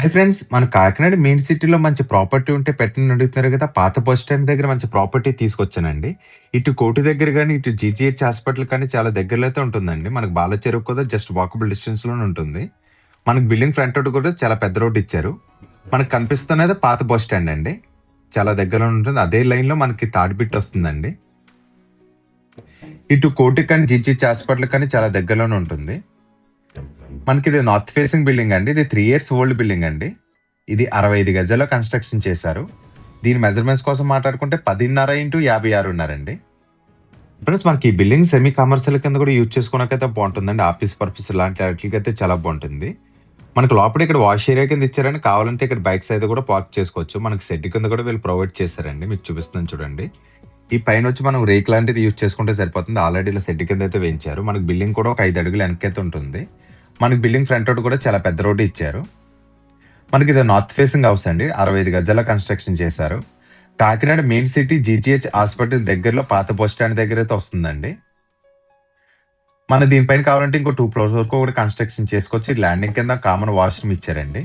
Hi friends. మన Kakinada main సిటీలో మంచి ప్రాపర్టీ ఉంటే పెట్టండి అడుగుతున్నారు కదా! పాత బస్ స్టాండ్ దగ్గర మంచి ప్రాపర్టీ తీసుకొచ్చానండి. ఇటు కోటి దగ్గర గాని, ఇటు జీజీహెచ్ హాస్పిటల్ కానీ చాలా దగ్గరలో అయితే ఉంటుందండి. మనకు బాల చెరువు కూడా జస్ట్ వాకబుల్ డిస్టెన్స్‌లోనే ఉంటుంది. మనకు బిల్డింగ్ ఫ్రంట్ రోడ్ కూడా చాలా పెద్ద రోడ్ ఇచ్చారు. మనకు కనిపిస్తున్నది పాత బస్ స్టాండ్ అండి. చాలా దగ్గరలో ఉంటుంది. అదే లైన్‌లో మనకి తాడిపిట్ట వస్తుందండి. ఇటు కోటికి కానీ, జీజీహెచ్ హాస్పిటల్ కానీ చాలా దగ్గరలోనే ఉంటుంది. మనకిది నార్త్ ఫేసింగ్ బిల్డింగ్ అండి. ఇది 3 ఇయర్స్ ఓల్డ్ బిల్డింగ్ అండి. ఇది 65 గజాల్లో కన్‌స్ట్రక్షన్ చేశారు. దీని మెజర్‌మెంట్స్ కోసం మాట్లాడుకుంటే 10.5 ఇంటూ 56 అండి. ఫ్రెండ్స్ మనకి ఈ బిల్డింగ్ సెమీ కమర్షియల్ కింద కూడా యూజ్ చేసుకోవడానికైతే బాగుంటుందండి. ఆఫీస్ పర్పస్ ఇలాంటి వాటిలకైతే చాలా బాగుంటుంది. మనకు లోపల ఇక్కడ వాష్ ఏరియా కింద ఇచ్చారని కావాలంటే ఇక్కడ బైక్స్ అయితే కూడా పార్క్ చేసుకోవచ్చు. మనకి షెడ్ కింద కూడా వీళ్ళు ప్రొవైడ్ చేశారండి. మీకు చూపిస్తున్నాను చూడండి. ఈ పైన వచ్చి మనం రేక్ లాంటిది యూజ్ చేసుకుంటే సరిపోతుంది. ఆల్రెడీ ఇలా షెడ్ కింద అయితే వేయించారు. మనకి బిల్డింగ్ కూడా ఒక 5 అడుగులు వెనకైతే ఉంటుంది. మనకి బిల్డింగ్ ఫ్రంట్ రోడ్ కూడా చాలా పెద్ద రోడ్డు ఇచ్చారు. మనకి ఇది నార్త్ ఫేసింగ్ హౌస్ అండి. 65 గజాల కన్‌స్ట్రక్షన్ చేశారు. Kakinada main city GGH hospital దగ్గరలో పాత బస్ స్టాండ్ దగ్గర అయితే వస్తుందండి. మన దీనిపైన కావాలంటే ఇంకో 2 ఫ్లోర్స్ వరకు కూడా కన్‌స్ట్రక్షన్ చేసుకోవచ్చు. ల్యాండింగ్ కింద కామన్ వాష్‌రూమ్ ఇచ్చారండి.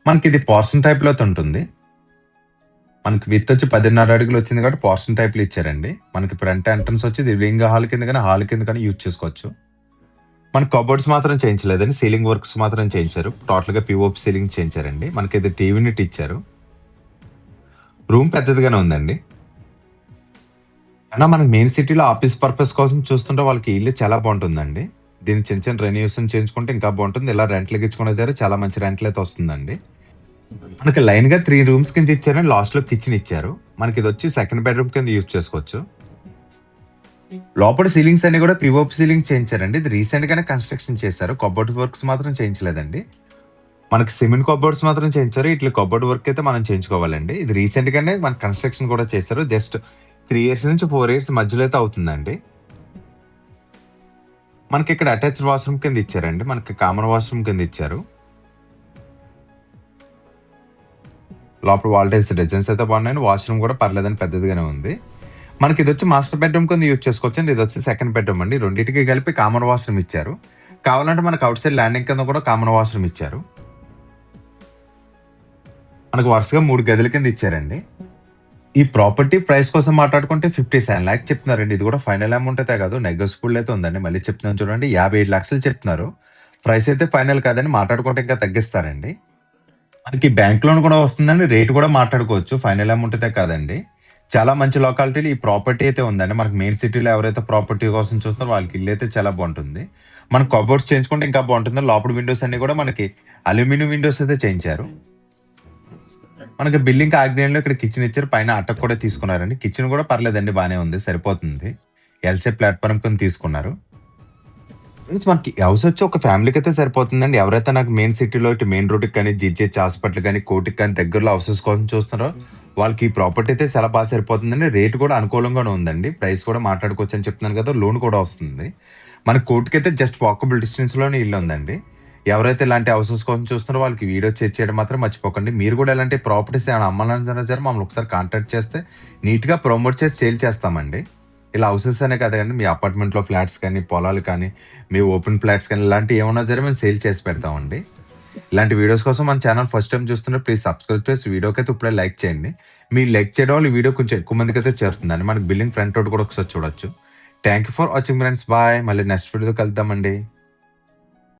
మనకి ఇది పోర్షన్ టైప్‌లో అయితే ఉంటుంది. మనకి విడ్త్ వచ్చి 10.5 అడుగులు వచ్చింది కాబట్టి పోర్షన్ టైప్‌లో ఇచ్చారండి. మనకి ఫ్రంట్ ఎంట్రన్స్ వచ్చి ఇది వింగ్ హాల్ కింద కానీ యూజ్ చేసుకోవచ్చు. మనకి కబోర్డ్స్ మాత్రం చేయించలేదండి. సీలింగ్ వర్క్స్ మాత్రం చేయించారు. టోటల్‌గా పీఓపీ సీలింగ్ చేయించారండి. మనకి ఇది టీవీ యూనిట్ ఇచ్చారు. రూమ్ పెద్దదిగానే ఉందండి. అయినా మనకి మెయిన్ సిటీలో ఆఫీస్ పర్పస్ కోసం చూస్తుంటే వాళ్ళకి ఇల్లు చాలా బాగుంటుందండి. దీన్ని చిన్న చిన్న రెన్యూవేషన్ చేయించుకుంటే ఇంకా బాగుంటుంది. ఇలా రెంట్‌లకి ఇచ్చుకున్నా సరే చాలా మంచి రెంట్‌లు అయితే వస్తుందండి. మనకి లైన్‌గా 3 రూమ్స్ కింద ఇచ్చారండి. లాస్ట్‌లో కిచెన్ ఇచ్చారు. మనకి ఇది వచ్చి సెకండ్ బెడ్‌రూమ్ కింద యూజ్ చేసుకోవచ్చు. లోపల సీలింగ్స్ అన్ని కూడా పీఓపీ సీలింగ్ చేయించారండి. ఇది రీసెంట్ గానే కన్‌స్ట్రక్షన్ చేశారు. కబోర్డ్ వర్క్స్ మాత్రం చేయించలేదండి. మనకి సిమెంట్ కబోర్డ్స్ మాత్రం చేయించారు. ఇట్లా కబోర్డ్ వర్క్ అయితే మనం చేయించుకోవాలండి. ఇది రీసెంట్ గానే మనకి కన్‌స్ట్రక్షన్ కూడా చేశారు. జస్ట్ 3 ఇయర్స్ నుంచి 4 ఇయర్స్ మధ్యలో అయితే అవుతుందండి. మనకి ఇక్కడ అటాచ్డ్ వాష్‌రూమ్ కింద ఇచ్చారండి. మనకి కామన్ వాష్‌రూమ్ కింద ఇచ్చారు. లోపల వాల్ టైల్స్ డిజైన్స్ అయితే బాగున్నాయి. వాష్‌రూమ్ కూడా పర్లేదని పెద్దదిగానే ఉంది. మనకి ఇది వచ్చి మాస్టర్ బెడ్రూమ్ కింద యూజ్ చేసుకోవచ్చు అండి. ఇది వచ్చి సెకండ్ బెడ్రూమ్ అండి. రెండింటికి కలిపి కామన్ వాష్‌రూమ్ ఇచ్చారు. కావాలంటే మనకు అవుట్ సైడ్ ల్యాండింగ్ కింద కూడా కామన్ వాష్‌రూమ్ ఇచ్చారు. మనకు వరుసగా 3 గదుల కింద ఇచ్చారండి. ఈ ప్రాపర్టీ ప్రైస్ కోసం మాట్లాడుకుంటే 57 లాక్స్ చెప్తున్నారండి. ఇది కూడా ఫైనల్ అమౌంట్ అయితే కాదు, నెగోషియబుల్ అయితే ఉందండి. మళ్ళీ చెప్తున్నాను చూడండి, 57 లక్షలు చెప్తున్నారు. ప్రైస్ అయితే ఫైనల్ కాదని, మాట్లాడుకుంటే ఇంకా తగ్గిస్తారండి. మనకి బ్యాంక్ లోన్ కూడా వస్తుందండి. రేట్ కూడా మాట్లాడుకోవచ్చు. ఫైనల్ అమౌంట్ అయితే కాదండి. చాలా మంచి లొకాలిటీలో ఈ ప్రాపర్టీ అయితే ఉందండి. మనకి మెయిన్ సిటీలో ఎవరైతే ప్రాపర్టీ కోసం చూస్తున్నారో వాళ్ళకి ఇల్లు అయితే చాలా బాగుంటుంది. మనకు కబోర్డ్స్ చేయించుకుంటే ఇంకా బాగుంటుంది. లోపల విండోస్ అన్ని కూడా మనకి అల్యూమినియం విండోస్ అయితే చేయించారు. మనకి బిల్డింగ్ ఆగ్నేయంలో ఇక్కడ కిచెన్ ఇచ్చారు. పైన అటక్ కూడా తీసుకున్నారండి. కిచెన్ కూడా పర్లేదండి, బాగానే ఉంది, సరిపోతుంది. ఎల్సే ప్లాట్ఫామ్ కింద తీసుకున్నారు. మనకి హౌస్ వచ్చి ఒక ఫ్యామిలీకి అయితే సరిపోతుందండి. ఎవరైతే నాకు మెయిన్ సిటీలో ఇటు మెయిన్ రోడ్కి కానీ, జీజీహెచ్ హాస్పిటల్ కానీ, కోటికి కానీ దగ్గరలో హౌసెస్ కోసం చూస్తున్నారో వాళ్ళకి ఈ ప్రాపర్టీ అయితే చాలా బాగా సరిపోతుందండి. రేట్ కూడా అనుకూలంగానే ఉందండి. ప్రైస్ కూడా మాట్లాడుకోవచ్చు అని చెప్తున్నాను కదా. లోన్ కూడా వస్తుంది. మన కోర్టుకి అయితే జస్ట్ వాకబుల్ డిస్టెన్స్లోనే ఇల్లు ఉందండి. ఎవరైతే ఇలాంటి హౌసెస్ కోసం చూస్తున్నారో వాళ్ళకి వీడియో చెక్ చేయడం మాత్రం మర్చిపోకండి. మీరు కూడా ఇలాంటి ప్రాపర్టీస్ ఏమైనా అమ్మాలన్నా సరే మమ్మల్ని ఒకసారి కాంటాక్ట్ చేస్తే నీట్గా ప్రమోట్ చేసి సేల్ చేస్తామండి. ఇలా హౌసెస్ అనే కదా కానీ, మీ అపార్ట్మెంట్లో ఫ్లాట్స్ కానీ, పొలాలు కానీ, మీ ఓపెన్ ఫ్లాట్స్ కానీ, ఇలాంటివి ఏమన్నా సరే మేము సేల్ చేసి పెడతామండి. ఇలాంటి వీడియోస్ కోసం మన ఛానల్ ఫస్ట్ టైం చూస్తున్నారు, ప్లీజ్ సబ్స్క్రైబ్ చేసి వీడియోకి అయితే ఇప్పుడే లైక్ చేయండి. మీరు లైక్ చేయడం వల్ల ఈ వీడియో కొంచెం ఎక్కువ మందికి అయితే చేరుతుందండి. మనకి బిల్డింగ్ ఫ్రంట్ రోడ్ కూడా ఒకసారి చూడొచ్చు. Thank you for watching friends. Bye. మళ్ళీ నెక్స్ట్ వీడియోతో కలుద్దామండి.